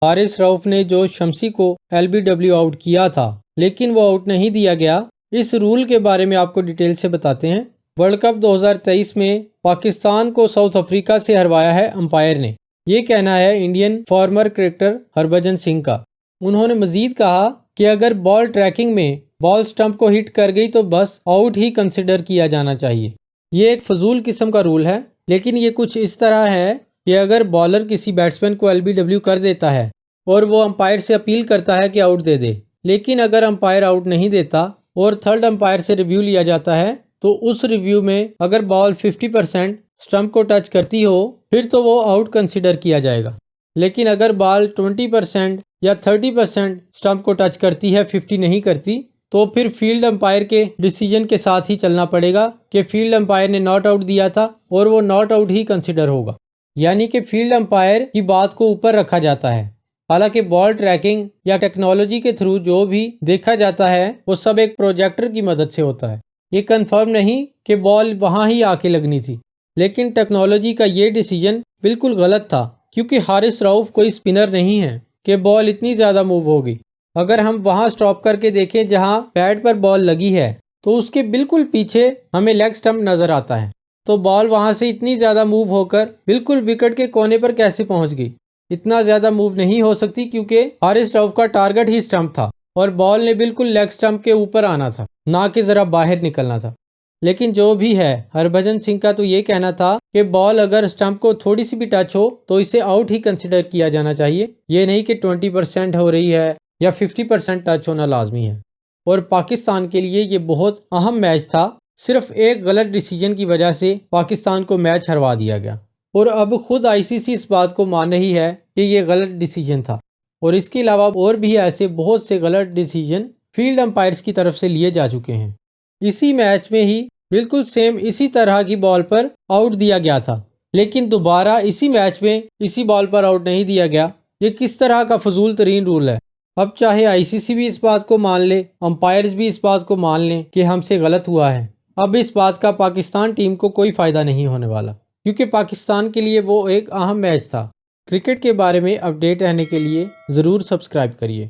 حارث رؤف نے جو شمسی کو LBW آؤٹ کیا تھا لیکن وہ آؤٹ نہیں دیا گیا، اس رول کے بارے میں آپ کو ڈیٹیل سے بتاتے ہیں۔ ورلڈ کپ 2023 میں پاکستان کو ساؤتھ افریقہ سے ہروایا ہے امپائر نے، یہ کہنا ہے Indian former cricketer Harbhajan Singh کا۔ انہوں نے مزید کہا کہ اگر بال ٹریکنگ میں بال سٹمپ کو ہٹ کر گئی تو بس آؤٹ ہی کنسیڈر کیا جانا چاہیے۔ یہ ایک فضول قسم کا رول ہے، لیکن یہ کچھ اس طرح ہے کہ اگر بالر کسی بیٹسمین کو LBW کر دیتا ہے اور وہ امپائر سے اپیل کرتا ہے کہ آؤٹ دے دے، لیکن اگر امپائر آؤٹ نہیں دیتا اور تھرڈ امپائر سے ریویو لیا جاتا ہے تو اس ریویو میں اگر بال 50% سٹمپ کو ٹچ کرتی ہو پھر تو وہ آؤٹ کنسیڈر کیا جائے گا، لیکن اگر بال 20% یا 30% سٹمپ کو ٹچ کرتی ہے، 50 نہیں کرتی، تو پھر فیلڈ امپائر کے ڈیسیجن کے ساتھ ہی چلنا پڑے گا کہ فیلڈ امپائر نے ناٹ آؤٹ دیا تھا اور وہ ناٹ آؤٹ ہی کنسیڈر ہوگا، یعنی کہ فیلڈ امپائر کی بات کو اوپر رکھا جاتا ہے۔ حالانکہ بال ٹریکنگ یا ٹیکنالوجی کے تھرو جو بھی دیکھا جاتا ہے وہ سب ایک پروجیکٹر کی مدد سے ہوتا ہے، یہ کنفرم نہیں کہ بال وہاں ہی آ کے لگنی تھی، لیکن ٹیکنالوجی کا یہ ڈیسیجن بالکل غلط تھا کیونکہ حارث رؤف کوئی اسپنر نہیں ہے کہ بال اتنی زیادہ موو ہوگی۔ اگر ہم وہاں سٹاپ کر کے دیکھیں جہاں پیڈ پر بال لگی ہے تو اس کے بالکل پیچھے ہمیں لیگ سٹمپ نظر آتا ہے، تو بال وہاں سے اتنی زیادہ موو ہو کر بالکل وکٹ کے کونے پر کیسے پہنچ گئی؟ اتنا زیادہ موو نہیں ہو سکتی کیونکہ حارث رؤف کا ٹارگٹ ہی سٹمپ تھا اور بال نے بالکل لیگ سٹمپ کے اوپر آنا تھا، نہ کہ ذرا باہر نکلنا تھا۔ لیکن جو بھی ہے، ہربھجن سنگھ کا تو یہ کہنا تھا کہ بال اگر سٹمپ کو تھوڑی سی بھی ٹچ ہو تو اسے آؤٹ ہی کنسیڈر کیا جانا چاہیے، یہ نہیں کہ 20% ہو رہی ہے یا 50% ٹچ ہونا لازمی ہے۔ اور پاکستان کے لیے یہ بہت اہم میچ تھا، صرف ایک غلط ڈیسیجن کی وجہ سے پاکستان کو میچ ہروا دیا گیا، اور اب خود ICC اس بات کو مان رہی ہے کہ یہ غلط ڈیسیجن تھا، اور اس کے علاوہ اور بھی ایسے بہت سے غلط ڈیسیجن فیلڈ امپائرز کی طرف سے لیے جا چکے ہیں۔ اسی میچ میں ہی بالکل سیم اسی طرح کی بال پر آؤٹ دیا گیا تھا، لیکن دوبارہ اسی میچ میں اسی بال پر آؤٹ نہیں دیا گیا۔ یہ کس طرح کا فضول ترین رول ہے؟ اب چاہے ICC بھی اس بات کو مان لے، امپائرز بھی اس بات کو مان لیں کہ ہم سے غلط ہوا ہے، اب اس بات کا پاکستان ٹیم کو کوئی فائدہ نہیں ہونے والا، کیونکہ پاکستان کے لیے وہ ایک اہم میچ تھا۔ کرکٹ کے بارے میں اپڈیٹ رہنے کے لیے ضرور سبسکرائب کریے۔